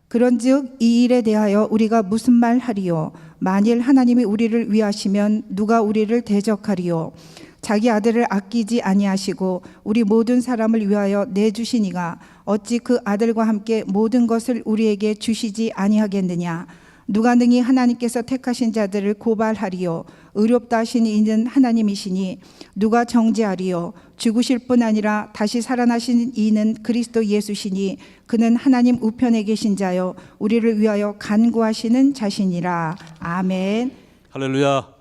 그런즉 이 일에 대하여 우리가 무슨 말 하리요? 만일 하나님이 우리를 위하시면 누가 우리를 대적하리요? 자기 아들을 아끼지 아니하시고 우리 모든 사람을 위하여 내주시니가 어찌 그 아들과 함께 모든 것을 우리에게 주시지 아니하겠느냐? 누가 능히 하나님께서 택하신 자들을 고발하리요? 의롭다 하신 이는 하나님이시니 누가 정죄하리요? 죽으실 뿐 아니라 다시 살아나신 이는 그리스도 예수시니 그는 하나님 우편에 계신 자요 우리를 위하여 간구하시는 자신이라. 아멘. 할렐루야.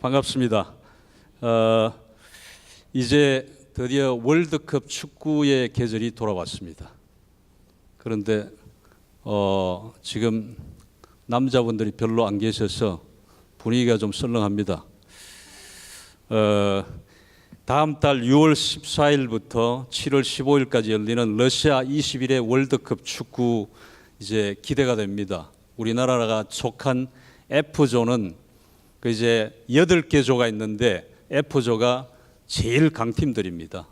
반갑습니다. 이제 드디어 월드컵 축구의 계절이 돌아왔습니다. 그런데 지금 남자분들이 별로 안 계셔서 분위기가 좀 썰렁합니다. 다음 달 6월 14일부터 7월 15일까지 열리는 러시아 21회 월드컵 축구 이제 기대가 됩니다. 우리나라가 속한 F조는 그 이제 8개 조가 있는데 F조가 제일 강팀들입니다.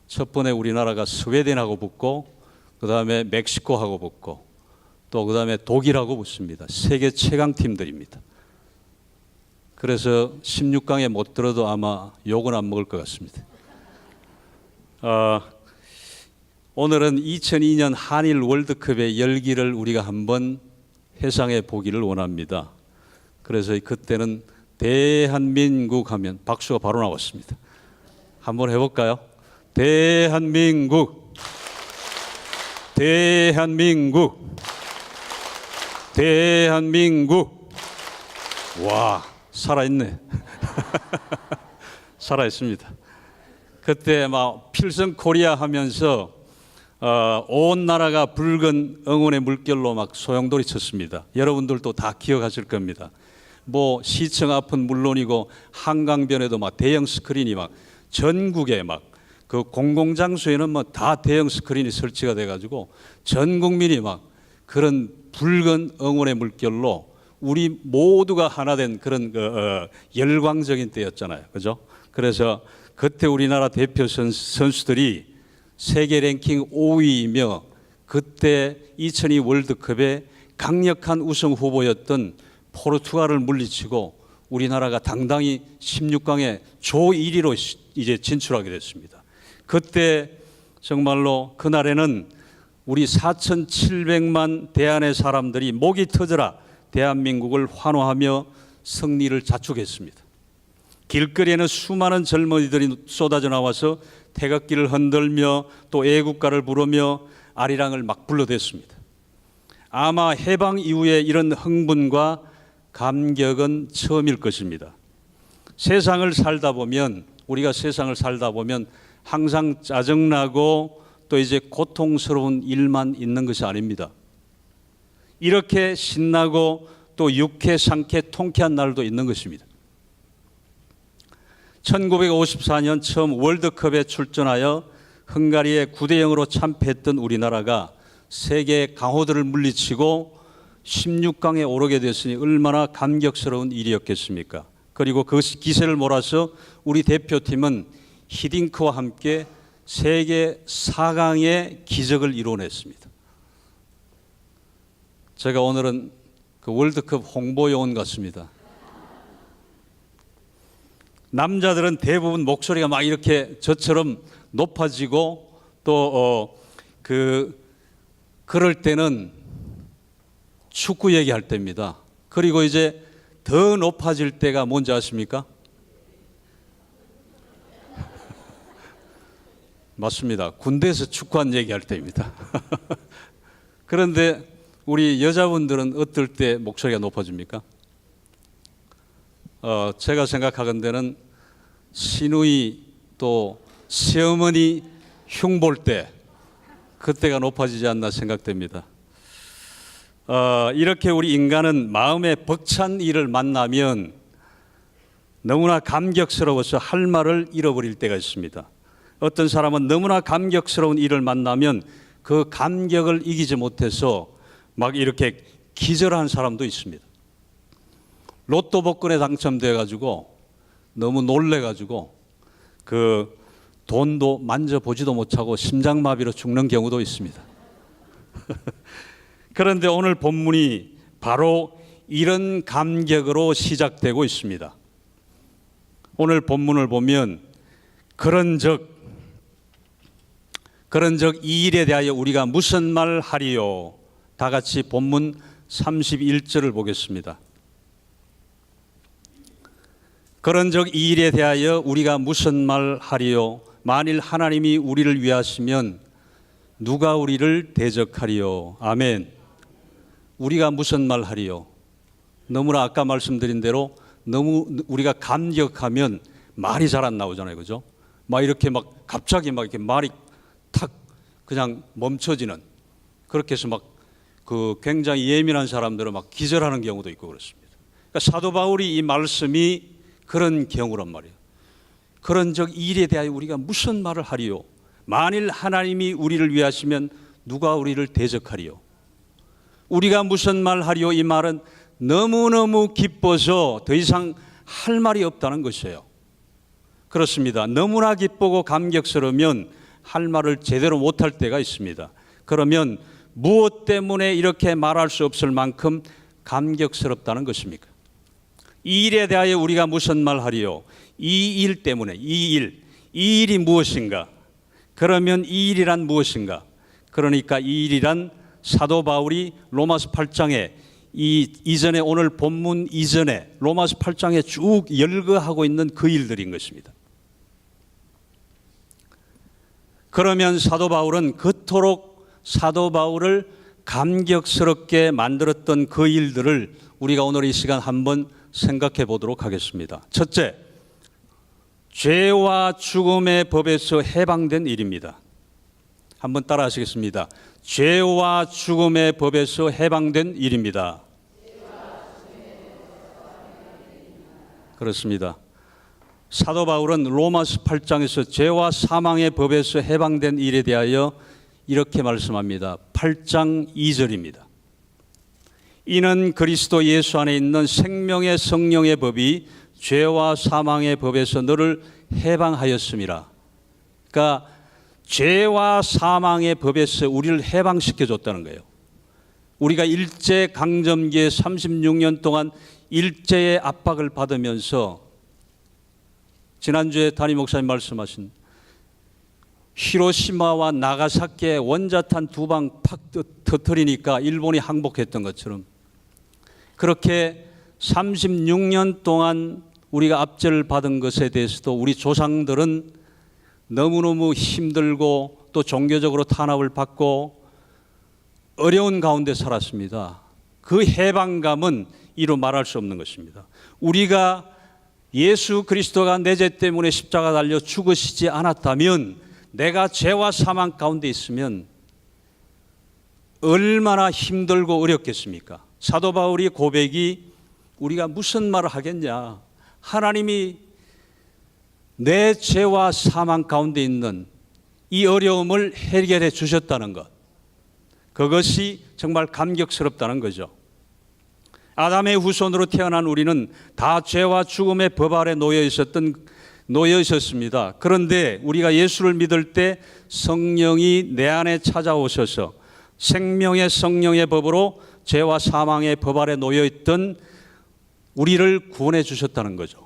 첫 번에 우리나라가 스웨덴하고 붙고 그다음에 멕시코하고 붙고 또 그다음에 독일하고 붙습니다. 세계 최강 팀들입니다. 그래서 16강에 못 들어도 아마 욕은 안 먹을 것 같습니다. 오늘은 2002년 한일 월드컵의 열기를 우리가 한번 회상해 보기를 원합니다. 그래서 그때는 대한민국 하면 박수가 바로 나왔습니다. 한번 해볼까요? 대한민국, 대한민국, 대한민국. 와, 살아있네. 살아있습니다. 그때 막 필승 코리아 하면서 온 나라가 붉은 응원의 물결로 막 소용돌이 쳤습니다. 여러분들도 다 기억하실 겁니다. 뭐 시청 앞은 물론이고 한강변에도 막 대형 스크린이 막 전국에 막 그 공공장소에는 뭐 다 대형 스크린이 설치가 돼가지고 전 국민이 막 그런 붉은 응원의 물결로 우리 모두가 하나 된 그런 열광적인 때였잖아요. 그죠? 그래서 그때 우리나라 대표 선수들이 세계 랭킹 5위이며 그때 2002 월드컵에 강력한 우승 후보였던 포르투갈을 물리치고 우리나라가 당당히 16강에 조 1위로 이제 진출하게 됐습니다. 그때 정말로 그날에는 우리 4,700만 대한의 사람들이 목이 터져라 대한민국을 환호하며 승리를 자축했습니다. 길거리에는 수많은 젊은이들이 쏟아져 나와서 태극기를 흔들며 또 애국가를 부르며 아리랑을 막 불러댔습니다. 아마 해방 이후에 이런 흥분과 감격은 처음일 것입니다. 세상을 살다 보면 우리가 세상을 살다 보면 항상 짜증나고 또 이제 고통스러운 일만 있는 것이 아닙니다. 이렇게 신나고 또 유쾌, 상쾌, 통쾌한 날도 있는 것입니다. 1954년 처음 월드컵에 출전하여 헝가리에 9대0으로 참패했던 우리나라가 세계 강호들을 물리치고 16강에 오르게 됐으니 얼마나 감격스러운 일이었겠습니까? 그리고 그 기세를 몰아서 우리 대표팀은 히딩크와 함께 세계 4강의 기적을 이뤄냈습니다. 제가 오늘은 그 월드컵 홍보요원 같습니다. 남자들은 대부분 목소리가 막 이렇게 저처럼 높아지고 또 그럴 때는 축구 얘기할 때입니다. 그리고 이제 더 높아질 때가 뭔지 아십니까? 맞습니다. 군대에서 축구한 얘기할 때입니다. 그런데 우리 여자분들은 어떨 때 목소리가 높아집니까? 제가 생각하건대는 시누이 또 시어머니 흉볼 때 그때가 높아지지 않나 생각됩니다. 이렇게 우리 인간은 마음에 벅찬 일을 만나면 너무나 감격스러워서 할 말을 잃어버릴 때가 있습니다. 어떤 사람은 너무나 감격스러운 일을 만나면 그 감격을 이기지 못해서 막 이렇게 기절한 사람도 있습니다. 로또 복권에 당첨돼가지고 너무 놀래가지고 그 돈도 만져보지도 못하고 심장마비로 죽는 경우도 있습니다. 그런데 오늘 본문이 바로 이런 감격으로 시작되고 있습니다. 오늘 본문을 보면 그런즉 이 일에 대하여 우리가 무슨 말 하리요? 다 같이 본문 31절을 보겠습니다. 그런즉 이 일에 대하여 우리가 무슨 말 하리요? 만일 하나님이 우리를 위하시면 누가 우리를 대적하리요? 아멘. 우리가 무슨 말 하리요? 너무나 아까 말씀드린 대로 너무 우리가 감격하면 말이 잘 안 나오잖아요. 그죠? 막 이렇게 막 갑자기 막 이렇게 말이 탁 그냥 멈춰지는, 그렇게 해서 막 그 굉장히 예민한 사람들은 막 기절하는 경우도 있고 그렇습니다. 그러니까 사도 바울이 이 말씀이 그런 경우란 말이에요. 그런즉 이 일에 대하여 우리가 무슨 말을 하리요? 만일 하나님이 우리를 위하시면 누가 우리를 대적하리요? 우리가 무슨 말 하리요? 이 말은 너무너무 기뻐서 더 이상 할 말이 없다는 것이에요. 그렇습니다. 너무나 기쁘고 감격스러우면 할 말을 제대로 못할 때가 있습니다. 그러면 무엇 때문에 이렇게 말할 수 없을 만큼 감격스럽다는 것입니까? 이 일에 대하여 우리가 무슨 말 하리요? 이 일 때문에, 이 일이 무엇인가? 그러면 이 일이란 무엇인가? 그러니까 이 일이란 사도 바울이 로마서 8장에 이전에 오늘 본문 이전에 로마서 8장에 쭉 열거하고 있는 그 일들인 것입니다. 그러면 사도 바울은 그토록 사도 바울을 감격스럽게 만들었던 그 일들을 우리가 오늘 이 시간 한번 생각해 보도록 하겠습니다. 첫째, 죄와 죽음의 법에서 해방된 일입니다. 한번 따라 하시겠습니다. 죄와 죽음의 법에서 해방된 일입니다. 그렇습니다. 사도 바울은 로마서 8장에서 죄와 사망의 법에서 해방된 일에 대하여 이렇게 말씀합니다. 8장 2절입니다. 이는 그리스도 예수 안에 있는 생명의 성령의 법이 죄와 사망의 법에서 너를 해방하였음이라. 그러니까 죄와 사망의 법에서 우리를 해방시켜 줬다는 거예요. 우리가 일제 강점기에 36년 동안 일제의 압박을 받으면서 지난주에 담임 목사님 말씀하신 히로시마와 나가사키에 원자탄 2방 팍 터뜨리니까 일본이 항복했던 것처럼 그렇게 36년 동안 우리가 압제를 받은 것에 대해서도 우리 조상들은 너무너무 힘들고 또 종교적으로 탄압을 받고 어려운 가운데 살았습니다. 그 해방감은 이루 말할 수 없는 것입니다. 우리가 예수 그리스도가 내 죄 때문에 십자가 달려 죽으시지 않았다면 내가 죄와 사망 가운데 있으면 얼마나 힘들고 어렵겠습니까? 사도 바울의 고백이 우리가 무슨 말을 하겠냐? 하나님이 내 죄와 사망 가운데 있는 이 어려움을 해결해 주셨다는 것, 그것이 정말 감격스럽다는 거죠. 아담의 후손으로 태어난 우리는 다 죄와 죽음의 법 아래 놓여 있었습니다. 그런데 우리가 예수를 믿을 때 성령이 내 안에 찾아오셔서 생명의 성령의 법으로 죄와 사망의 법 아래 놓여 있던 우리를 구원해 주셨다는 거죠.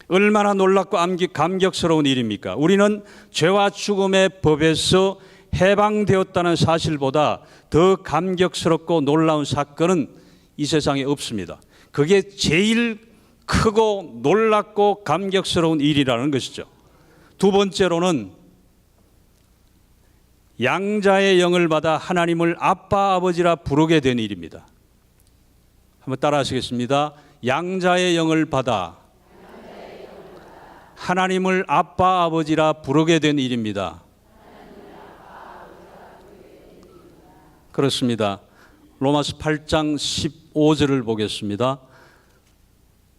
얼마나 놀랍고 감격스러운 일입니까? 우리는 죄와 죽음의 법에서 해방되었다는 사실보다 더 감격스럽고 놀라운 사건은 이 세상에 없습니다. 그게 제일 크고 놀랍고 감격스러운 일이라는 것이죠. 두 번째로는 양자의 영을 받아 하나님을 아빠 아버지라 부르게 된 일입니다. 한번 따라 하시겠습니다. 양자의 영을 받아 하나님을 아빠 아버지라 부르게 된 일입니다. 그렇습니다. 로마서 8장 15절을 보겠습니다.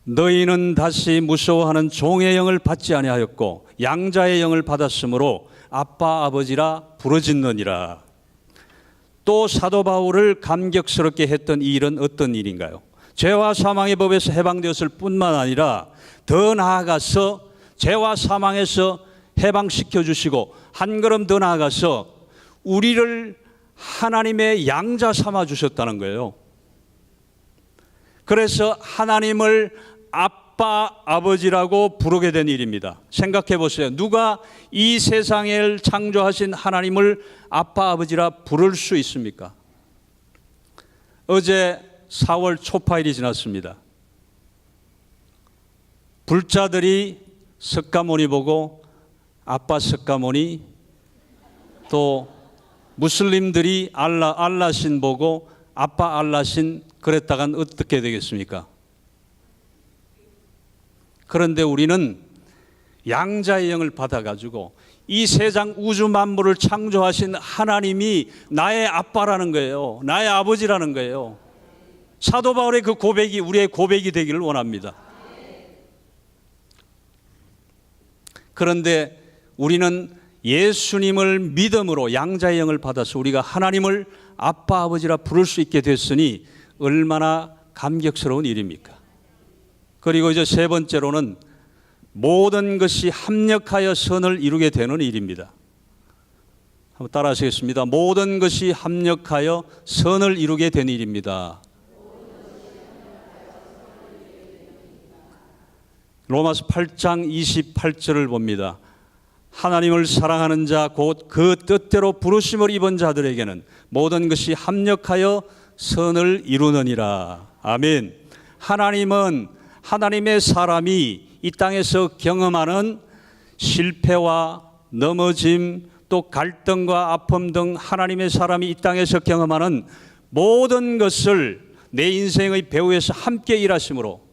너희는 다시 무서워하는 종의 영을 받지 아니하였고 양자의 영을 받았으므로 아빠 아버지라 부르짖느니라. 또 사도 바울을 감격스럽게 했던 이 일은 어떤 일인가요? 죄와 사망의 법에서 해방되었을 뿐만 아니라 더 나아가서 죄와 사망에서 해방시켜 주시고 한 걸음 더 나아가서 우리를 하나님의 양자 삼아 주셨다는 거예요. 그래서 하나님을 아빠, 아버지라고 부르게 된 일입니다. 생각해 보세요. 누가 이 세상을 창조하신 하나님을 아빠, 아버지라 부를 수 있습니까? 어제 4월 초파일이 지났습니다. 불자들이 석가모니 보고 아빠 석가모니, 또 무슬림들이 알라신 보고 아빠 알라신 그랬다간 어떻게 되겠습니까? 그런데 우리는 양자의 영을 받아가지고 이 세상 우주 만물을 창조하신 하나님이 나의 아빠라는 거예요. 나의 아버지라는 거예요. 사도 바울의 그 고백이 우리의 고백이 되기를 원합니다. 그런데 우리는 예수님을 믿음으로 양자의 영을 받아서 우리가 하나님을 아빠, 아버지라 부를 수 있게 됐으니 얼마나 감격스러운 일입니까? 그리고 이제 세 번째로는 모든 것이 합력하여 선을 이루게 되는 일입니다. 한번 따라 하시겠습니다. 모든 것이 합력하여 선을 이루게 된 일입니다. 로마서 8장 28절을 봅니다. 하나님을 사랑하는 자 곧 그 뜻대로 부르심을 입은 자들에게는 모든 것이 합력하여 선을 이루느니라. 아멘. 하나님은 하나님의 사람이 이 땅에서 경험하는 실패와 넘어짐, 또 갈등과 아픔 등 하나님의 사람이 이 땅에서 경험하는 모든 것을 내 인생의 배후에서 함께 일하심으로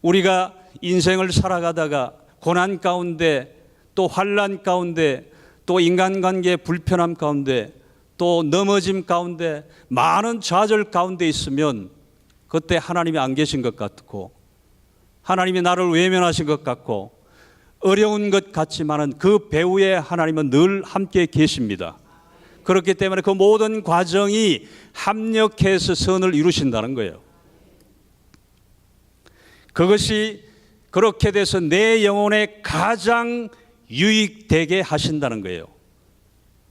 우리가 인생을 살아가다가 고난 가운데, 또 환난 가운데, 또 인간관계의 불편함 가운데, 또 넘어짐 가운데, 많은 좌절 가운데 있으면 그때 하나님이 안 계신 것 같고, 하나님이 나를 외면하신 것 같고, 어려운 것 같지만은 그 배후에 하나님은 늘 함께 계십니다. 그렇기 때문에 그 모든 과정이 합력해서 선을 이루신다는 거예요. 그것이 그렇게 돼서 내 영혼에 가장 유익되게 하신다는 거예요.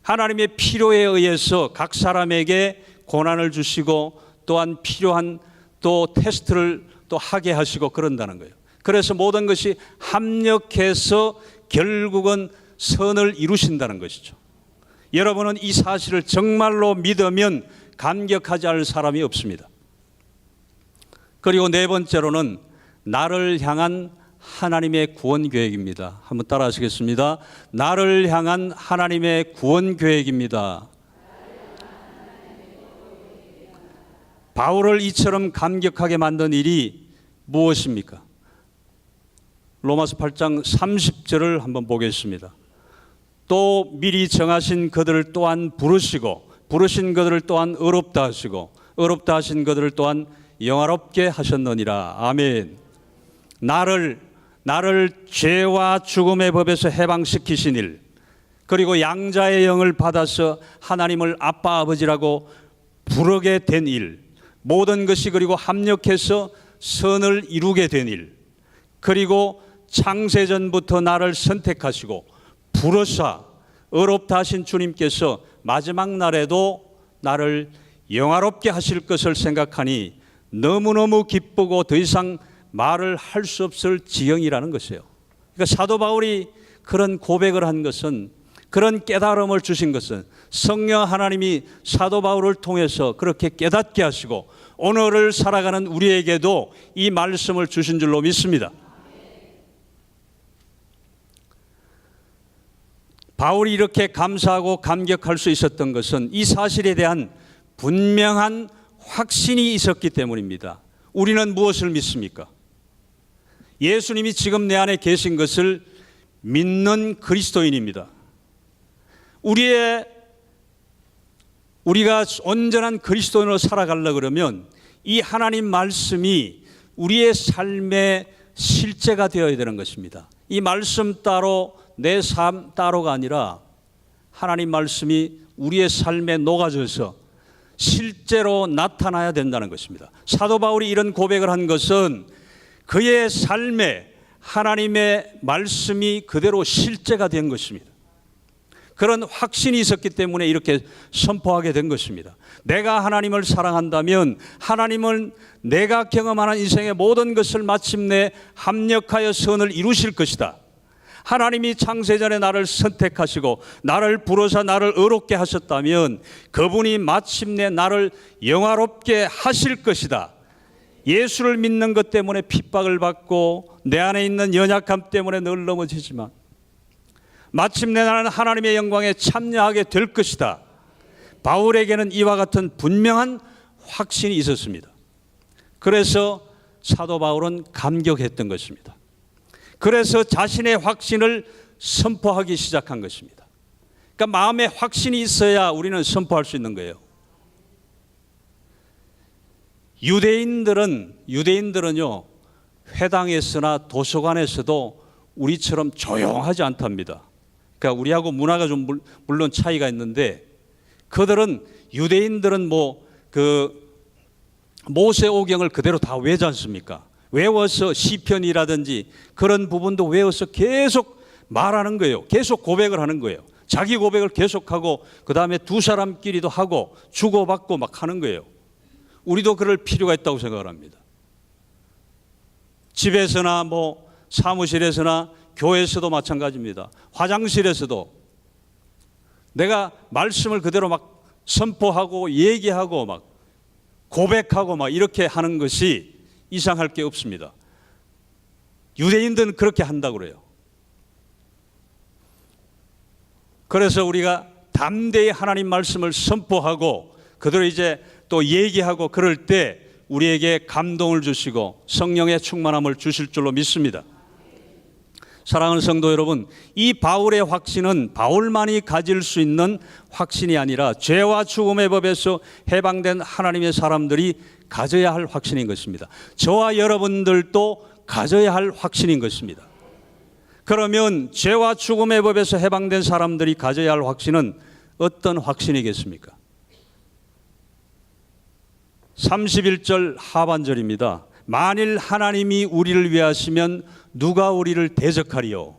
하나님의 필요에 의해서 각 사람에게 고난을 주시고 또한 필요한 또 테스트를 또 하게 하시고 그런다는 거예요. 그래서 모든 것이 합력해서 결국은 선을 이루신다는 것이죠. 여러분은 이 사실을 정말로 믿으면 감격하지 않을 사람이 없습니다. 그리고 네 번째로는 나를 향한 하나님의 구원 계획입니다. 한번 따라 하시겠습니다. 나를 향한 하나님의 구원 계획입니다. 바울을 이처럼 감격하게 만든 일이 무엇입니까? 로마서 8장 30절을 한번 보겠습니다. 또 미리 정하신 그들을 또한 부르시고 부르신 그들을 또한 의롭다 하시고 의롭다 하신 그들을 또한 영화롭게 하셨느니라. 아멘. 나를 죄와 죽음의 법에서 해방시키신 일, 그리고 양자의 영을 받아서 하나님을 아빠 아버지라고 부르게 된 일, 모든 것이 그리고 합력해서 선을 이루게 된 일, 그리고 창세전부터 나를 선택하시고 부르사 의롭다 하신 주님께서 마지막 날에도 나를 영화롭게 하실 것을 생각하니 너무너무 기쁘고 더 이상 말을 할 수 없을 지경이라는 것이에요. 그러니까 사도 바울이 그런 고백을 한 것은, 그런 깨달음을 주신 것은 성령 하나님이 사도 바울을 통해서 그렇게 깨닫게 하시고 오늘을 살아가는 우리에게도 이 말씀을 주신 줄로 믿습니다. 바울이 이렇게 감사하고 감격할 수 있었던 것은 이 사실에 대한 분명한 확신이 있었기 때문입니다. 우리는 무엇을 믿습니까? 예수님이 지금 내 안에 계신 것을 믿는 그리스도인입니다. 우리가 온전한 그리스도인으로 살아가려고 그러면 이 하나님 말씀이 우리의 삶의 실제가 되어야 되는 것입니다. 이 말씀 따로 내 삶 따로가 아니라 하나님 말씀이 우리의 삶에 녹아져서 실제로 나타나야 된다는 것입니다. 사도 바울이 이런 고백을 한 것은 그의 삶에 하나님의 말씀이 그대로 실제가 된 것입니다. 그런 확신이 있었기 때문에 이렇게 선포하게 된 것입니다. 내가 하나님을 사랑한다면 하나님은 내가 경험하는 인생의 모든 것을 마침내 합력하여 선을 이루실 것이다. 하나님이 창세전에 나를 선택하시고 나를 부르사 나를 의롭게 하셨다면 그분이 마침내 나를 영화롭게 하실 것이다. 예수를 믿는 것 때문에 핍박을 받고 내 안에 있는 연약함 때문에 늘 넘어지지만 마침내 나는 하나님의 영광에 참여하게 될 것이다. 바울에게는 이와 같은 분명한 확신이 있었습니다. 그래서 사도 바울은 감격했던 것입니다. 그래서 자신의 확신을 선포하기 시작한 것입니다. 그러니까 마음에 확신이 있어야 우리는 선포할 수 있는 거예요. 유대인들은요, 회당에서나 도서관에서도 우리처럼 조용하지 않답니다. 그러니까 우리하고 문화가 좀 물론 차이가 있는데, 유대인들은 모세오경을 그대로 다 외지 않습니까? 외워서 시편이라든지 그런 부분도 외워서 계속 말하는 거예요. 계속 고백을 하는 거예요. 자기 고백을 계속하고 그 다음에 두 사람끼리도 하고 주고받고 막 하는 거예요. 우리도 그럴 필요가 있다고 생각을 합니다. 집에서나 사무실에서나 교회에서도 마찬가지입니다. 화장실에서도 내가 말씀을 그대로 막 선포하고 얘기하고 막 고백하고 막 이렇게 하는 것이 이상할 게 없습니다. 유대인들은 그렇게 한다고 그래요. 그래서 우리가 담대히 하나님 말씀을 선포하고 그대로 이제 또 얘기하고 그럴 때 우리에게 감동을 주시고 성령의 충만함을 주실 줄로 믿습니다. 사랑하는 성도 여러분, 이 바울의 확신은 바울만이 가질 수 있는 확신이 아니라 죄와 죽음의 법에서 해방된 하나님의 사람들이 가져야 할 확신인 것입니다. 저와 여러분들도 가져야 할 확신인 것입니다. 그러면 죄와 죽음의 법에서 해방된 사람들이 가져야 할 확신은 어떤 확신이겠습니까? 31절 하반절입니다. 만일 하나님이 우리를 위하시면 누가 우리를 대적하리요?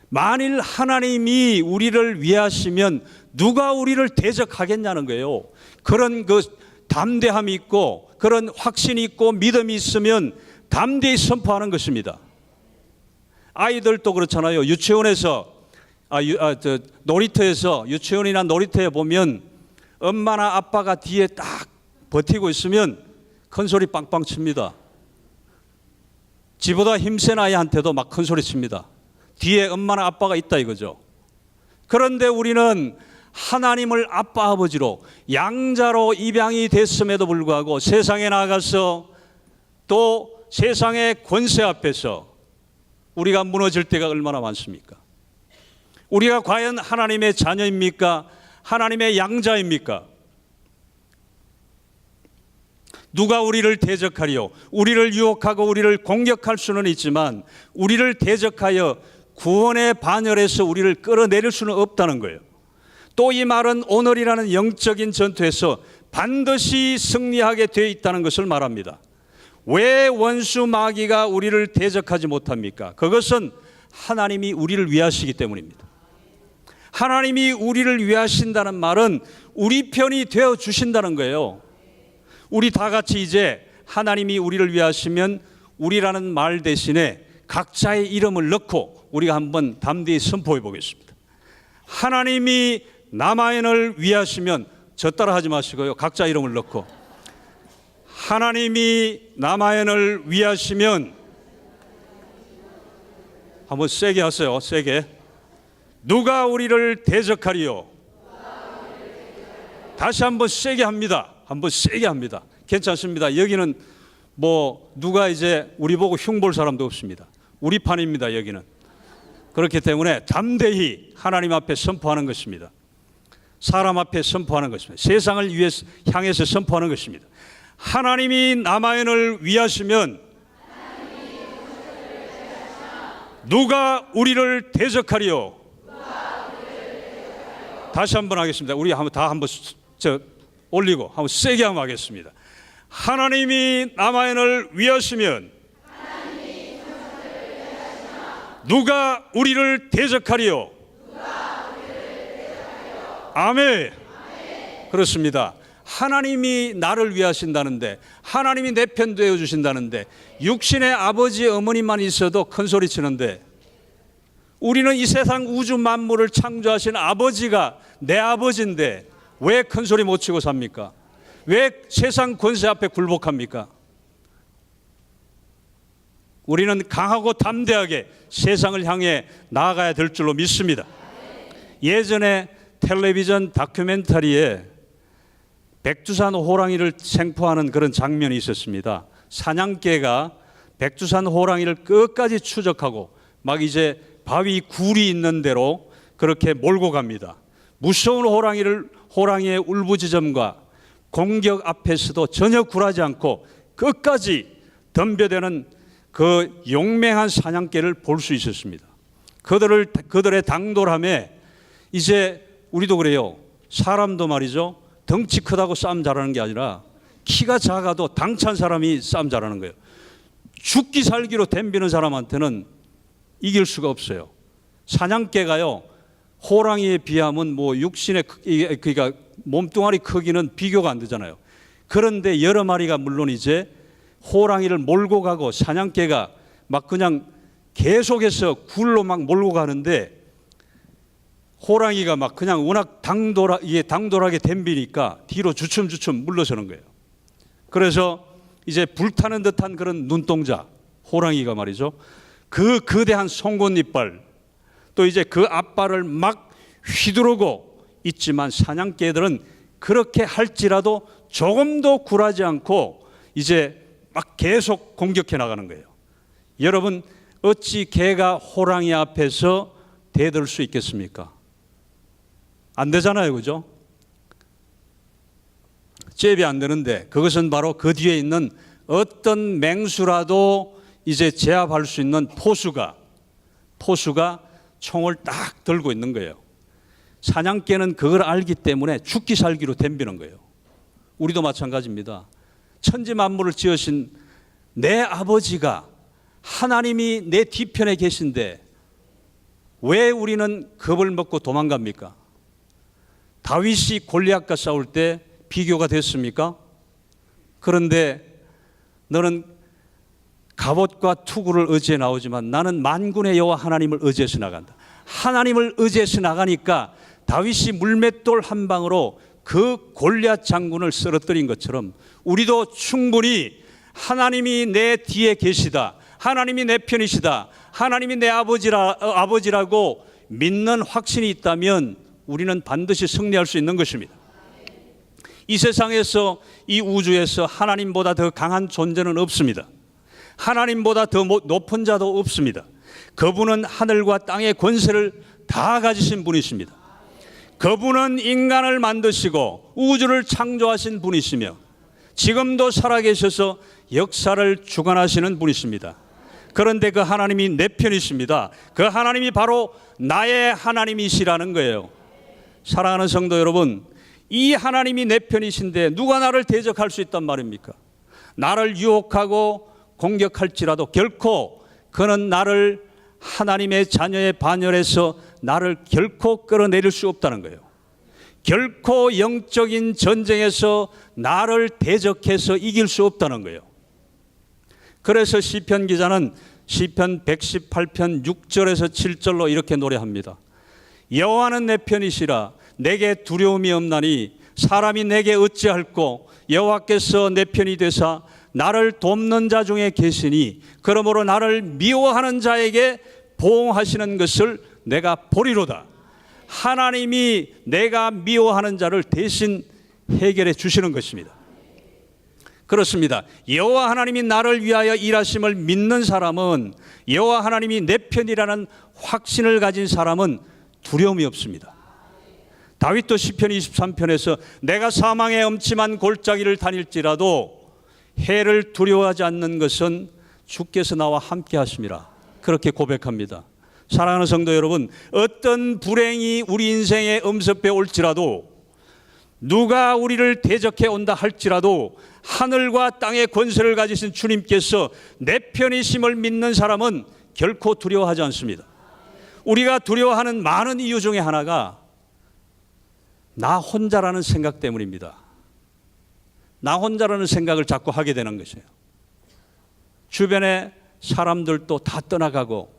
만일 하나님이 우리를 위하시면 누가 우리를 대적하겠냐는 거예요. 그런 담대함이 있고 그런 확신이 있고 믿음이 있으면 담대히 선포하는 것입니다. 아이들도 그렇잖아요. 놀이터에서 유치원이나 놀이터에 보면 엄마나 아빠가 뒤에 딱 버티고 있으면 큰 소리 빵빵 칩니다. 지보다 힘센 아이한테도 막 큰 소리 칩니다. 뒤에 엄마나 아빠가 있다 이거죠. 그런데 우리는 하나님을 아빠 아버지로 양자로 입양이 됐음에도 불구하고 세상에 나가서 또 세상의 권세 앞에서 우리가 무너질 때가 얼마나 많습니까? 우리가 과연 하나님의 자녀입니까? 하나님의 양자입니까? 누가 우리를 대적하리요? 우리를 유혹하고 우리를 공격할 수는 있지만 우리를 대적하여 구원의 반열에서 우리를 끌어내릴 수는 없다는 거예요. 또 이 말은 오늘이라는 영적인 전투에서 반드시 승리하게 되어 있다는 것을 말합니다. 왜 원수 마귀가 우리를 대적하지 못합니까? 그것은 하나님이 우리를 위하시기 때문입니다. 하나님이 우리를 위하신다는 말은 우리 편이 되어 주신다는 거예요. 우리 다 같이 이제 하나님이 우리를 위하시면 우리라는 말 대신에 각자의 이름을 넣고 우리가 한번 담대히 선포해 보겠습니다. 하나님이 남아연을 위하시면 저 따라 하지 마시고요. 각자 이름을 넣고 하나님이 남아연을 위하시면 한번 세게 하세요. 세게. 누가 우리를 대적하리요? 다시 한번 세게 합니다. 한번 세게 합니다. 괜찮습니다. 여기는 누가 이제 우리 보고 흉볼 사람도 없습니다. 우리 판입니다. 여기는. 그렇기 때문에 담대히 하나님 앞에 선포하는 것입니다. 사람 앞에 선포하는 것입니다. 세상을 향해서 선포하는 것입니다. 하나님이 남아연을 위하시면 누가 우리를 대적하리요? 다시 한번 하겠습니다. 우리 다 한번 올리고 한번 세게 한번 하겠습니다. 하나님이 남아연을 위하시면 누가 우리를 대적하리요? 아멘. 그렇습니다. 하나님이 나를 위하신다는데, 하나님이 내 편 되어 주신다는데, 육신의 아버지 어머니만 있어도 큰 소리 치는데, 우리는 이 세상 우주 만물을 창조하신 아버지가 내 아버지인데 왜 큰 소리 못 치고 삽니까? 왜 세상 권세 앞에 굴복합니까? 우리는 강하고 담대하게 세상을 향해 나아가야 될 줄로 믿습니다. 예전에 텔레비전 다큐멘터리에 백두산 호랑이를 생포하는 그런 장면이 있었습니다. 사냥개가 백두산 호랑이를 끝까지 추적하고 막 이제 바위 굴이 있는 대로 그렇게 몰고 갑니다. 무서운 호랑이의 울부짖음과 공격 앞에서도 전혀 굴하지 않고 끝까지 덤벼대는 그 용맹한 사냥개를 볼 수 있었습니다. 그들의 당돌함에 이제 우리도 그래요. 사람도 말이죠. 덩치 크다고 싸움 잘하는 게 아니라 키가 작아도 당찬 사람이 싸움 잘하는 거예요. 죽기 살기로 덤비는 사람한테는 이길 수가 없어요. 사냥개가요, 호랑이에 비하면 뭐 육신의 그러니까 몸뚱아리 크기는 비교가 안 되잖아요. 그런데 여러 마리가 물론 이제 호랑이를 몰고 가고 사냥개가 막 그냥 계속해서 굴로 막 몰고 가는데 호랑이가 막 그냥 워낙 당돌하게 덤비니까 뒤로 주춤주춤 물러서는 거예요. 그래서 이제 불타는 듯한 그런 눈동자, 호랑이가 말이죠. 그 거대한 송곳니빨, 또 이제 그 앞발을 막 휘두르고 있지만 사냥개들은 그렇게 할지라도 조금도 굴하지 않고 이제 막 계속 공격해 나가는 거예요. 여러분, 어찌 개가 호랑이 앞에서 대들 수 있겠습니까? 안 되잖아요, 그죠? 잽이 안 되는데 그것은 바로 그 뒤에 있는 어떤 맹수라도 이제 제압할 수 있는 포수가 총을 딱 들고 있는 거예요. 사냥개는 그걸 알기 때문에 죽기 살기로 덤비는 거예요. 우리도 마찬가지입니다. 천지 만물을 지으신 내 아버지가 하나님이 내 뒤편에 계신데 왜 우리는 겁을 먹고 도망갑니까? 다윗이 골리앗과 싸울 때 비교가 됐습니까? 그런데 너는 갑옷과 투구를 의지해 나오지만 나는 만군의 여호와 하나님을 의지해서 나간다. 하나님을 의지해서 나가니까 다윗이 물맷돌 한 방으로 그 골리앗 장군을 쓰러뜨린 것처럼 우리도 충분히 하나님이 내 뒤에 계시다, 하나님이 내 편이시다, 하나님이 내 아버지라고 믿는 확신이 있다면 우리는 반드시 승리할 수 있는 것입니다. 이 세상에서, 이 우주에서 하나님보다 더 강한 존재는 없습니다. 하나님보다 더 높은 자도 없습니다. 그분은 하늘과 땅의 권세를 다 가지신 분이십니다. 그분은 인간을 만드시고 우주를 창조하신 분이시며 지금도 살아계셔서 역사를 주관하시는 분이십니다. 그런데 그 하나님이 내 편이십니다. 그 하나님이 바로 나의 하나님이시라는 거예요. 사랑하는 성도 여러분, 이 하나님이 내 편이신데 누가 나를 대적할 수 있단 말입니까? 나를 유혹하고 공격할지라도 결코 그는 나를 하나님의 자녀의 반열에서 나를 결코 끌어내릴 수 없다는 거예요. 결코 영적인 전쟁에서 나를 대적해서 이길 수 없다는 거예요. 그래서 시편 기자는 시편 118편 6절에서 7절로 이렇게 노래합니다. 여호와는 내 편이시라 내게 두려움이 없나니 사람이 내게 어찌할꼬 여호와께서 내 편이 되사 나를 돕는 자 중에 계시니 그러므로 나를 미워하는 자에게 보응하시는 것을 내가 보리로다. 하나님이 내가 미워하는 자를 대신 해결해 주시는 것입니다. 그렇습니다. 여호와 하나님이 나를 위하여 일하심을 믿는 사람은, 여호와 하나님이 내 편이라는 확신을 가진 사람은 두려움이 없습니다. 다윗도 시편 23편에서 내가 사망의 엄침한 골짜기를 다닐지라도 해를 두려워하지 않는 것은 주께서 나와 함께 하심이라, 그렇게 고백합니다. 사랑하는 성도 여러분, 어떤 불행이 우리 인생에 엄습해 올지라도, 누가 우리를 대적해 온다 할지라도 하늘과 땅의 권세를 가지신 주님께서 내 편이심을 믿는 사람은 결코 두려워하지 않습니다. 우리가 두려워하는 많은 이유 중에 하나가 나 혼자라는 생각 때문입니다. 나 혼자라는 생각을 자꾸 하게 되는 것이에요. 주변에 사람들도 다 떠나가고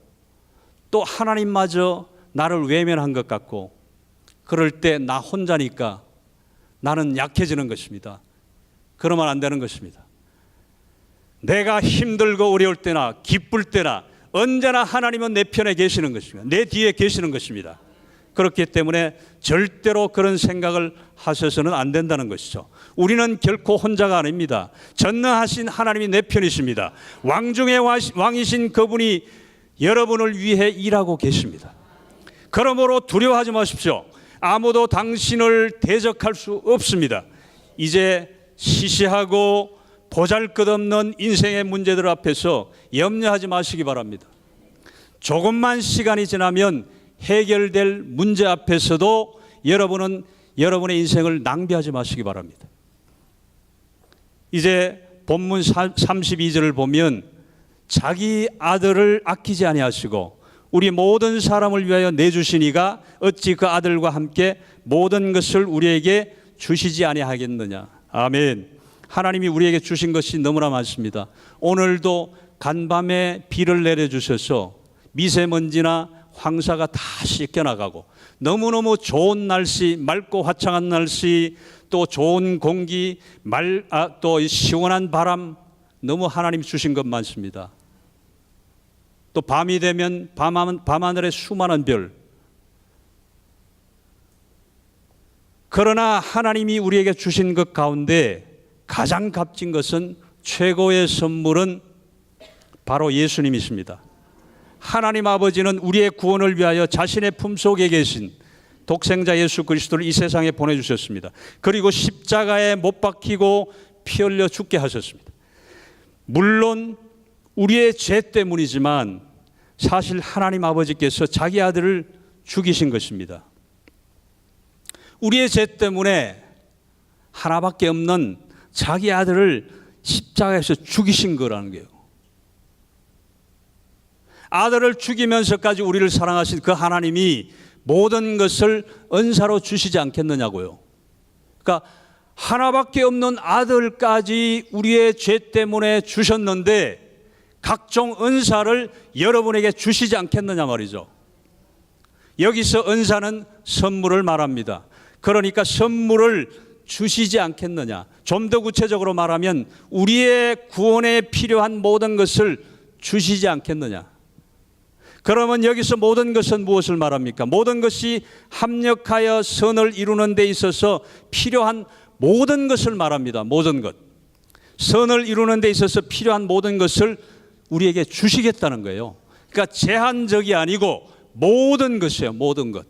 또 하나님마저 나를 외면한 것 같고 그럴 때 나 혼자니까 나는 약해지는 것입니다. 그러면 안 되는 것입니다. 내가 힘들고 어려울 때나 기쁠 때나 언제나 하나님은 내 편에 계시는 것입니다. 내 뒤에 계시는 것입니다. 그렇기 때문에 절대로 그런 생각을 하셔서는 안 된다는 것이죠. 우리는 결코 혼자가 아닙니다. 전능하신 하나님이 내 편이십니다. 왕 중의 왕이신 그분이 여러분을 위해 일하고 계십니다. 그러므로 두려워하지 마십시오. 아무도 당신을 대적할 수 없습니다. 이제 시시하고 보잘것없는 인생의 문제들 앞에서 염려하지 마시기 바랍니다. 조금만 시간이 지나면 해결될 문제 앞에서도 여러분은 여러분의 인생을 낭비하지 마시기 바랍니다. 이제 본문 32절을 보면 자기 아들을 아끼지 아니하시고 우리 모든 사람을 위하여 내주시니가 어찌 그 아들과 함께 모든 것을 우리에게 주시지 아니하겠느냐. 아멘. 하나님이 우리에게 주신 것이 너무나 많습니다. 오늘도 간밤에 비를 내려주셔서 미세먼지나 황사가 다 씻겨나가고 너무너무 좋은 날씨, 맑고 화창한 날씨, 또 좋은 공기, 또 시원한 바람, 너무 하나님 주신 것 많습니다. 또 밤이 되면 밤하늘에 수많은 별. 그러나 하나님이 우리에게 주신 것 가운데 가장 값진 것은 최고의 선물은 바로 예수님이십니다. 하나님 아버지는 우리의 구원을 위하여 자신의 품속에 계신 독생자 예수 그리스도를 이 세상에 보내주셨습니다. 그리고 십자가에 못 박히고 피 흘려 죽게 하셨습니다. 물론 우리의 죄 때문이지만 사실 하나님 아버지께서 자기 아들을 죽이신 것입니다. 우리의 죄 때문에 하나밖에 없는 자기 아들을 십자가에서 죽이신 거라는 거예요. 아들을 죽이면서까지 우리를 사랑하신 그 하나님이 모든 것을 은사로 주시지 않겠느냐고요. 그러니까 하나밖에 없는 아들까지 우리의 죄 때문에 주셨는데 각종 은사를 여러분에게 주시지 않겠느냐 말이죠. 여기서 은사는 선물을 말합니다. 그러니까 선물을 주시지 않겠느냐. 좀 더 구체적으로 말하면 우리의 구원에 필요한 모든 것을 주시지 않겠느냐. 그러면 여기서 모든 것은 무엇을 말합니까? 모든 것이 합력하여 선을 이루는 데 있어서 필요한 모든 것을 말합니다. 모든 것. 선을 이루는 데 있어서 필요한 모든 것을 우리에게 주시겠다는 거예요. 그러니까 제한적이 아니고 모든 것이에요. 모든 것.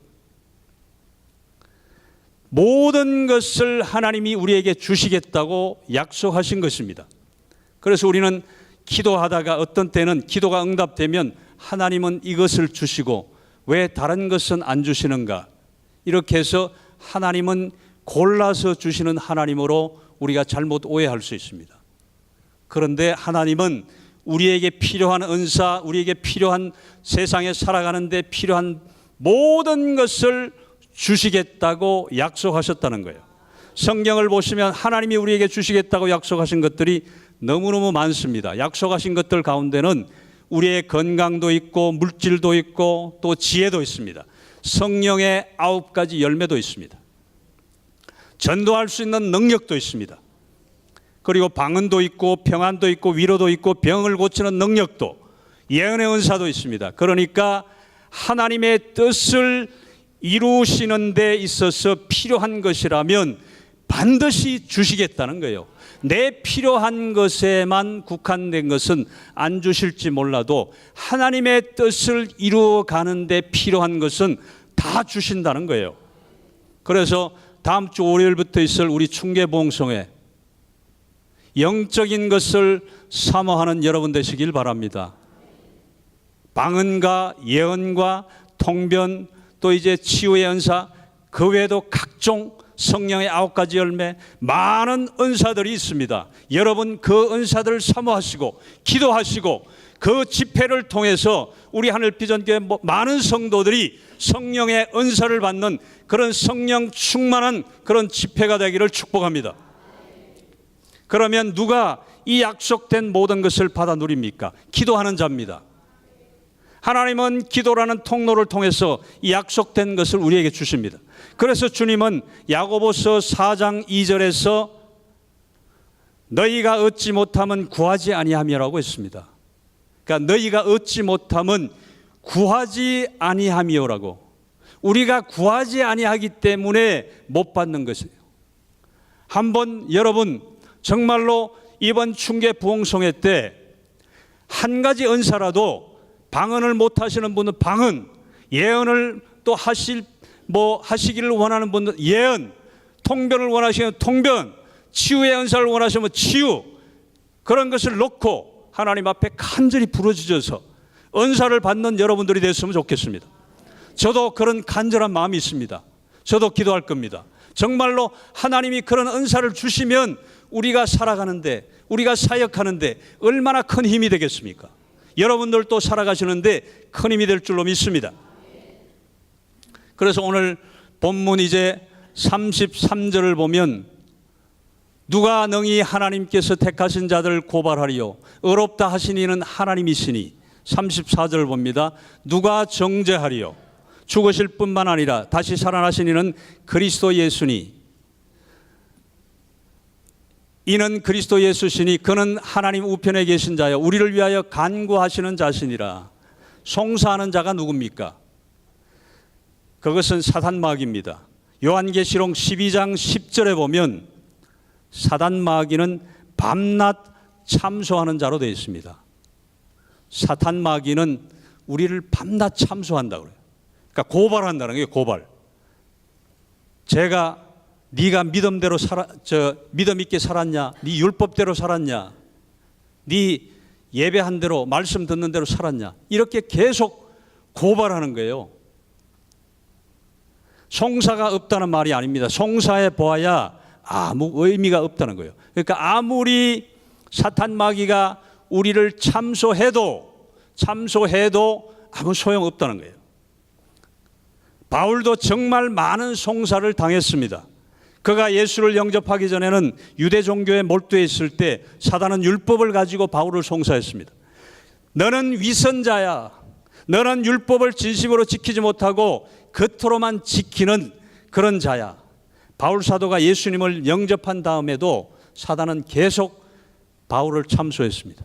모든 것을 하나님이 우리에게 주시겠다고 약속하신 것입니다. 그래서 우리는 기도하다가 어떤 때는 기도가 응답되면 하나님은 이것을 주시고 왜 다른 것은 안 주시는가? 이렇게 해서 하나님은 골라서 주시는 하나님으로 우리가 잘못 오해할 수 있습니다. 그런데 하나님은 우리에게 필요한 은사, 우리에게 필요한 세상에 살아가는 데 필요한 모든 것을 주시겠다고 약속하셨다는 거예요. 성경을 보시면 하나님이 우리에게 주시겠다고 약속하신 것들이 너무너무 많습니다. 약속하신 것들 가운데는 우리의 건강도 있고 물질도 있고 또 지혜도 있습니다. 성령의 9가지 열매도 있습니다. 전도할 수 있는 능력도 있습니다. 그리고 방언도 있고 평안도 있고 위로도 있고 병을 고치는 능력도, 예언의 은사도 있습니다. 그러니까 하나님의 뜻을 이루시는 데 있어서 필요한 것이라면 반드시 주시겠다는 거예요. 내 필요한 것에만 국한된 것은 안 주실지 몰라도 하나님의 뜻을 이루어 가는데 필요한 것은 다 주신다는 거예요. 그래서 다음 주 월요일부터 있을 우리 충계봉송회 영적인 것을 사모하는 여러분 되시길 바랍니다. 방언과 예언과 통변 또 이제 치유의 은사 그 외에도 각종 성령의 9가지 열매 많은 은사들이 있습니다. 여러분 그 은사들을 사모하시고 기도하시고 그 집회를 통해서 우리 하늘비전교회 많은 성도들이 성령의 은사를 받는 그런 성령 충만한 그런 집회가 되기를 축복합니다. 그러면 누가 이 약속된 모든 것을 받아 누립니까? 기도하는 자입니다. 하나님은 기도라는 통로를 통해서 이 약속된 것을 우리에게 주십니다. 그래서 주님은 야고보서 4장 2절에서 너희가 얻지 못하면 구하지 아니함이라고 했습니다. 그러니까 너희가 얻지 못하면 구하지 아니함이요라고. 우리가 구하지 아니하기 때문에 못 받는 것이에요. 한번 여러분 정말로 이번 충계 부흥성회 때 한 가지 은사라도 방언을 못 하시는 분은 방언, 예언을 또 하시기를 원하는 분은 예언, 통변을 원하시는 통변, 치유의 은사를 원하시면 치유, 그런 것을 놓고 하나님 앞에 간절히 부르짖어서 은사를 받는 여러분들이 됐으면 좋겠습니다. 저도 그런 간절한 마음이 있습니다. 저도 기도할 겁니다. 정말로 하나님이 그런 은사를 주시면 우리가 살아가는데, 우리가 사역하는데 얼마나 큰 힘이 되겠습니까? 여러분들도 살아가시는데 큰 힘이 될 줄로 믿습니다. 그래서 오늘 본문 이제 33절을 보면 누가 능히 하나님께서 택하신 자들을 고발하리요 의롭다 하신 이는 하나님이시니, 34절을 봅니다. 누가 정죄하리요 죽으실 뿐만 아니라 다시 살아나신 이는 그리스도 예수니, 이는 그리스도 예수시니 그는 하나님 우편에 계신 자여 우리를 위하여 간구하시는 자시니라. 송사하는 자가 누굽니까? 그것은 사단마귀입니다. 요한계시록 12장 10절에 보면 사단마귀는 밤낮 참소하는 자로 되어 있습니다. 사탄마귀는 우리를 밤낮 참소한다고 그래요. 그러니까 고발한다는 거예요. 고발. 네가 믿음대로 믿음 있게 살았냐? 네 율법대로 살았냐? 네 예배한 대로 말씀 듣는 대로 살았냐? 이렇게 계속 고발하는 거예요. 송사가 없다는 말이 아닙니다. 송사해 보아야 아무 의미가 없다는 거예요. 그러니까 아무리 사탄마귀가 우리를 참소해도 아무 소용 없다는 거예요. 바울도 정말 많은 송사를 당했습니다. 그가 예수를 영접하기 전에는 유대 종교에 몰두해 있을 때 사단은 율법을 가지고 바울을 송사했습니다. 너는 위선자야. 너는 율법을 진심으로 지키지 못하고 겉으로만 지키는 그런 자야. 바울 사도가 예수님을 영접한 다음에도 사단은 계속 바울을 참소했습니다.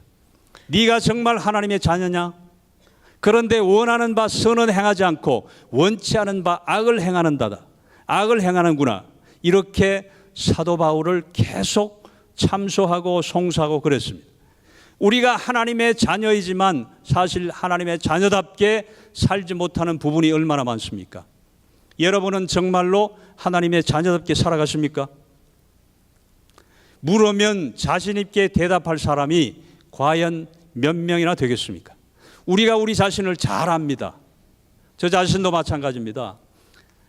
네가 정말 하나님의 자녀냐? 그런데 원하는 바 선은 행하지 않고 원치 않은 바 악을 행하는다다. 악을 행하는구나. 이렇게 사도 바울을 계속 참소하고 송사하고 그랬습니다. 우리가 하나님의 자녀이지만 사실 하나님의 자녀답게 살지 못하는 부분이 얼마나 많습니까? 여러분은 정말로 하나님의 자녀답게 살아가십니까? 물으면 자신 있게 대답할 사람이 과연 몇 명이나 되겠습니까? 우리가 우리 자신을 잘 압니다. 저 자신도 마찬가지입니다.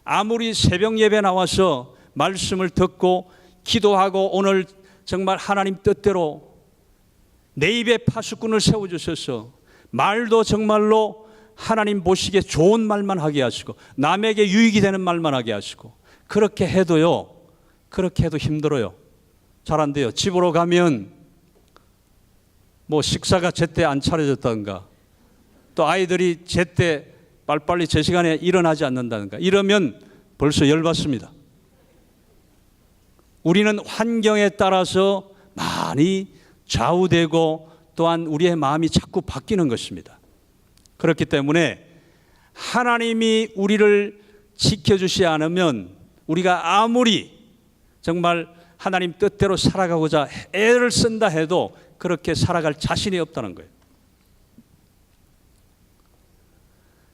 아무리 새벽 예배 나와서 말씀을 듣고 기도하고 오늘 정말 하나님 뜻대로 내 입에 파수꾼을 세워주셔서 말도 정말로 하나님 보시기에 좋은 말만 하게 하시고 남에게 유익이 되는 말만 하게 하시고 그렇게 해도 힘들어요. 잘 안 돼요. 집으로 가면 식사가 제때 안 차려졌다든가 또 아이들이 제때 빨리빨리 제 시간에 일어나지 않는다든가 이러면 벌써 열받습니다. 우리는 환경에 따라서 많이 좌우되고 또한 우리의 마음이 자꾸 바뀌는 것입니다. 그렇기 때문에 하나님이 우리를 지켜주지 않으면 우리가 아무리 정말 하나님 뜻대로 살아가고자 애를 쓴다 해도 그렇게 살아갈 자신이 없다는 거예요.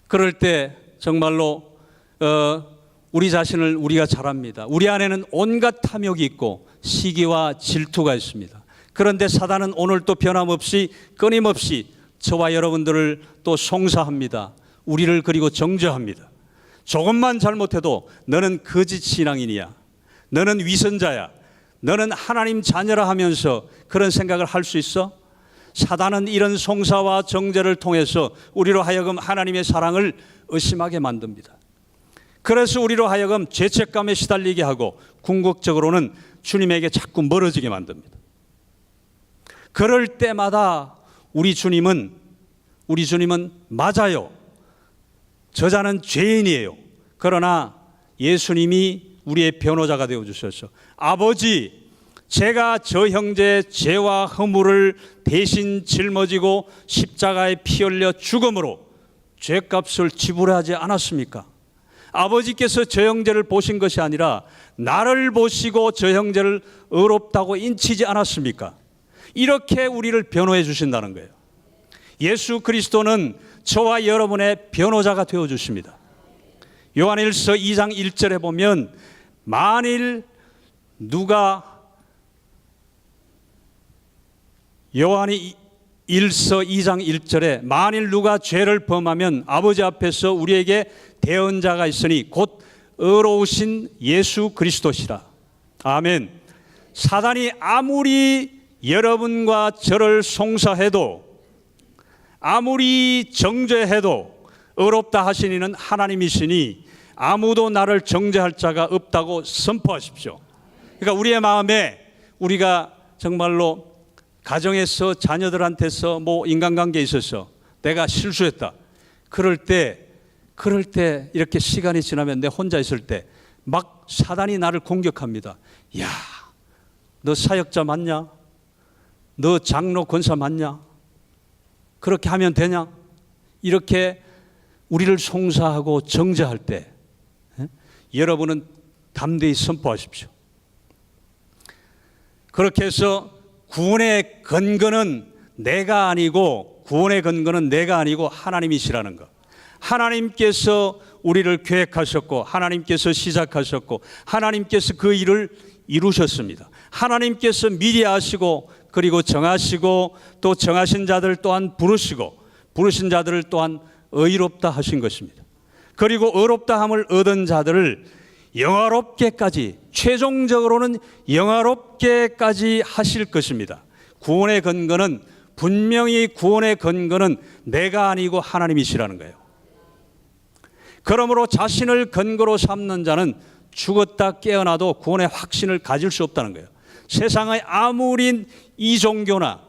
그럴 때 정말로 우리 자신을 우리가 잘 압니다. 우리 안에는 온갖 탐욕이 있고 시기와 질투가 있습니다. 그런데 사단은 오늘 또 변함없이 끊임없이 저와 여러분들을 또 송사합니다. 우리를 그리고 정죄합니다. 조금만 잘못해도 너는 거짓 신앙인이야. 너는 위선자야. 너는 하나님 자녀라 하면서 그런 생각을 할 수 있어? 사단은 이런 송사와 정죄를 통해서 우리로 하여금 하나님의 사랑을 의심하게 만듭니다. 그래서 우리로 하여금 죄책감에 시달리게 하고 궁극적으로는 주님에게 자꾸 멀어지게 만듭니다. 그럴 때마다 우리 주님은 맞아요. 저자는 죄인이에요. 그러나 예수님이 우리의 변호자가 되어주셔서 아버지, 제가 저 형제의 죄와 허물을 대신 짊어지고 십자가에 피 흘려 죽음으로 죄값을 지불하지 않았습니까? 아버지께서 저 형제를 보신 것이 아니라 나를 보시고 저 형제를 의롭다고 인치지 않았습니까? 이렇게 우리를 변호해 주신다는 거예요. 예수 그리스도는 저와 여러분의 변호자가 되어 주십니다. 요한일서 2장 1절에 보면 만일 누가 요한이 1서 2장 1절에 만일 누가 죄를 범하면 아버지 앞에서 우리에게 대언자가 있으니 곧 의로우신 예수 그리스도시라. 아멘. 사단이 아무리 여러분과 저를 송사해도 아무리 정죄해도 의롭다 하신 이는 하나님이시니 아무도 나를 정죄할 자가 없다고 선포하십시오. 그러니까 우리의 마음에 우리가 정말로 가정에서 자녀들한테서 뭐 인간관계에 있어서 내가 실수했다. 그럴 때 이렇게 시간이 지나면 내 혼자 있을 때 막 사단이 나를 공격합니다. 야, 너 사역자 맞냐? 너 장로 권사 맞냐? 그렇게 하면 되냐? 이렇게 우리를 송사하고 정죄할 때 여러분은 담대히 선포하십시오. 그렇게 해서 구원의 근거는 내가 아니고 하나님이시라는 것. 하나님께서 우리를 계획하셨고 하나님께서 시작하셨고 하나님께서 그 일을 이루셨습니다. 하나님께서 미리 아시고 그리고 정하시고 또 정하신 자들 또한 부르시고 부르신 자들을 또한 의롭다 하신 것입니다. 그리고 의롭다함을 얻은 자들을 영화롭게까지, 최종적으로는 영화롭게까지 하실 것입니다. 구원의 근거는 분명히 내가 아니고 하나님이시라는 거예요. 그러므로 자신을 근거로 삼는 자는 죽었다 깨어나도 구원의 확신을 가질 수 없다는 거예요. 세상의 아무리 이종교나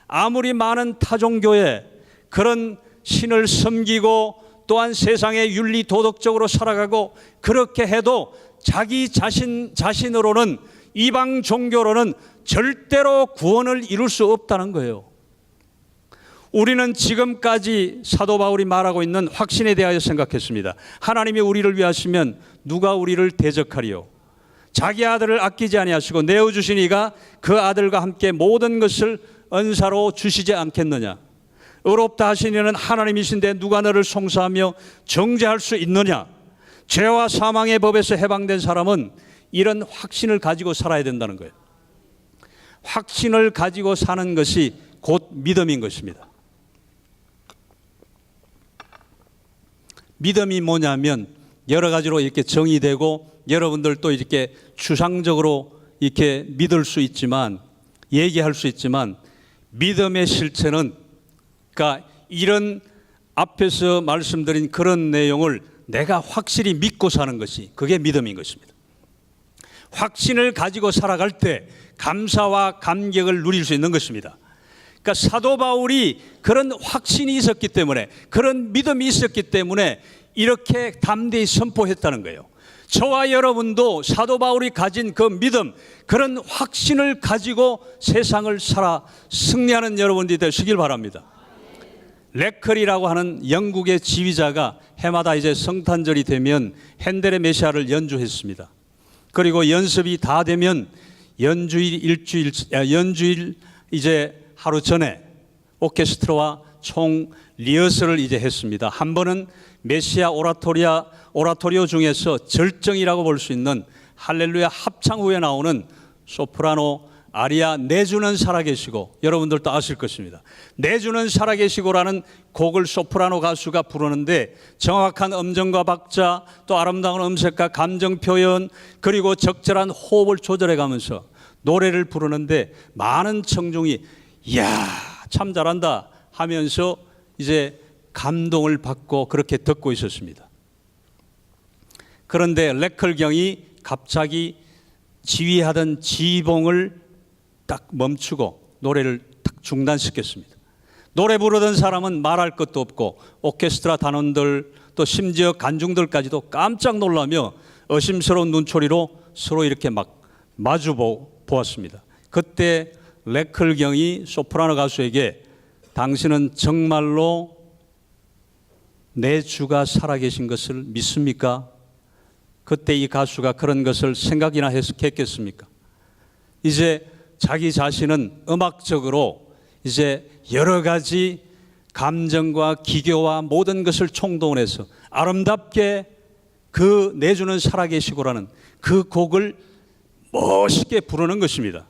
아무리 많은 타종교에 그런 신을 섬기고 또한 세상에 윤리 도덕적으로 살아가고 그렇게 해도 자기 자신으로는 이방 종교로는 절대로 구원을 이룰 수 없다는 거예요. 우리는 지금까지 사도 바울이 말하고 있는 확신에 대하여 생각했습니다. 하나님이 우리를 위하시면 누가 우리를 대적하리요? 자기 아들을 아끼지 아니하시고 내어주신 이가 그 아들과 함께 모든 것을 은사로 주시지 않겠느냐? 의롭다 하신 이는 하나님이신데 누가 너를 송사하며 정죄할 수 있느냐? 죄와 사망의 법에서 해방된 사람은 이런 확신을 가지고 살아야 된다는 거예요. 확신을 가지고 사는 것이 곧 믿음인 것입니다. 믿음이 뭐냐면 여러 가지로 이렇게 정의되고 여러분들도 이렇게 추상적으로 이렇게 믿을 수 있지만 얘기할 수 있지만 믿음의 실체는 그러니까 이런 앞에서 말씀드린 그런 내용을 내가 확실히 믿고 사는 것이 그게 믿음인 것입니다. 확신을 가지고 살아갈 때 감사와 감격을 누릴 수 있는 것입니다. 그러니까 사도 바울이 그런 확신이 있었기 때문에 그런 믿음이 있었기 때문에 이렇게 담대히 선포했다는 거예요. 저와 여러분도 사도 바울이 가진 그 믿음, 그런 확신을 가지고 세상을 살아 승리하는 여러분들이 되시길 바랍니다. 레클이라고 하는 영국의 지휘자가 해마다 이제 성탄절이 되면 핸델의 메시아를 연주했습니다. 그리고 연습이 다 되면 연주일 이제 하루 전에 오케스트라와 총 리허설을 이제 했습니다. 한 번은 메시아 오라토리오 중에서 절정이라고 볼 수 있는 할렐루야 합창 후에 나오는 소프라노 아리아 내주는 살아계시고, 여러분들도 아실 것입니다. 내주는 살아계시고라는 곡을 소프라노 가수가 부르는데 정확한 음정과 박자, 또 아름다운 음색과 감정 표현, 그리고 적절한 호흡을 조절해 가면서 노래를 부르는데 많은 청중이 이야 참 잘한다 하면서 이제 감동을 받고 그렇게 듣고 있었습니다. 그런데 레클경이 갑자기 지휘하던 지휘봉을 딱 멈추고 노래를 딱 중단시켰습니다. 노래 부르던 사람은 말할 것도 없고 오케스트라 단원들 또 심지어 관중들까지도 깜짝 놀라며 의심스러운 눈초리로 서로 이렇게 막 마주 보았습니다. 그때 레클경이 소프라노 가수에게 당신은 정말로 내 주가 살아계신 것을 믿습니까? 그때 이 가수가 그런 것을 생각이나 했겠습니까? 이제 자기 자신은 음악적으로 이제 여러 가지 감정과 기교와 모든 것을 총동원해서 아름답게 그 내주는 살아계시고라는 그 곡을 멋있게 부르는 것입니다.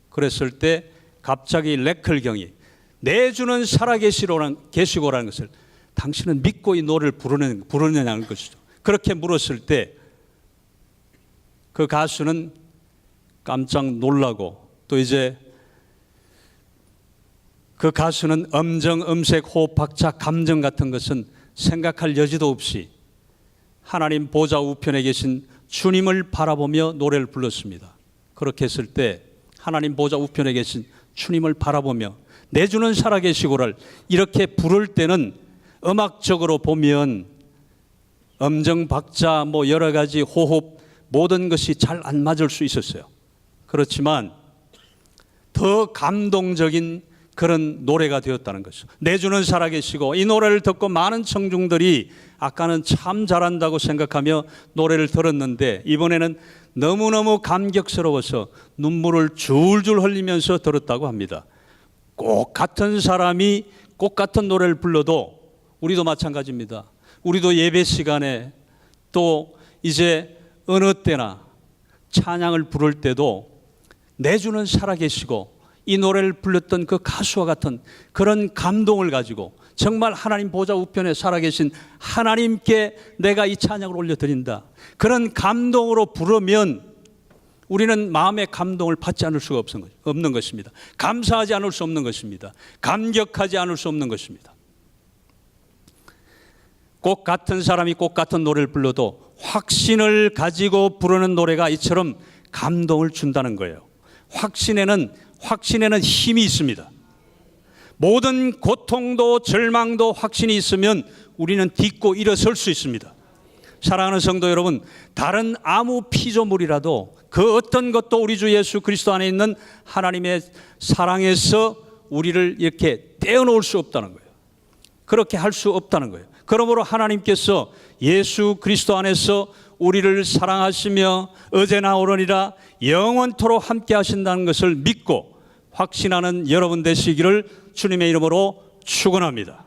그랬을 때 갑자기 레클경이 내주는 살아계시고라는 것을 당신은 믿고 이 노래를 부르느냐는 것이죠. 그렇게 물었을 때 그 가수는 깜짝 놀라고 또 이제 그 가수는 음정, 음색, 호흡, 박자, 감정 같은 것은 생각할 여지도 없이 하나님 보좌 우편에 계신 주님을 바라보며 노래를 불렀습니다. 그렇게 했을 때 하나님 보좌 우편에 계신 주님을 바라보며 내주는 살아계시고를 이렇게 부를 때는 음악적으로 보면 음정, 박자, 뭐 여러 가지 호흡 모든 것이 잘 안 맞을 수 있었어요. 그렇지만 더 감동적인 그런 노래가 되었다는 것이죠. 내주는 살아계시고 이 노래를 듣고 많은 청중들이 아까는 참 잘한다고 생각하며 노래를 들었는데 이번에는 너무너무 감격스러워서 눈물을 줄줄 흘리면서 들었다고 합니다. 꼭 같은 사람이 꼭 같은 노래를 불러도 우리도 마찬가지입니다. 우리도 예배 시간에 또 이제 어느 때나 찬양을 부를 때도 내주는 살아계시고 이 노래를 불렀던 그 가수와 같은 그런 감동을 가지고 정말 하나님 보좌 우편에 살아계신 하나님께 내가 이 찬양을 올려드린다. 그런 감동으로 부르면 우리는 마음의 감동을 받지 않을 수가 없는 것입니다. 감사하지 않을 수 없는 것입니다. 감격하지 않을 수 없는 것입니다. 꼭 같은 사람이 꼭 같은 노래를 불러도 확신을 가지고 부르는 노래가 이처럼 감동을 준다는 거예요. 확신에는 힘이 있습니다. 모든 고통도 절망도 확신이 있으면 우리는 딛고 일어설 수 있습니다. 사랑하는 성도 여러분, 다른 아무 피조물이라도 그 어떤 것도 우리 주 예수 그리스도 안에 있는 하나님의 사랑에서 우리를 이렇게 떼어놓을 수 없다는 거예요. 그렇게 할 수 없다는 거예요. 그러므로 하나님께서 예수 그리스도 안에서 우리를 사랑하시며 어제나 오늘이라 영원토록 함께 하신다는 것을 믿고 확신하는 여러분 되시기를 주님의 이름으로 축원합니다.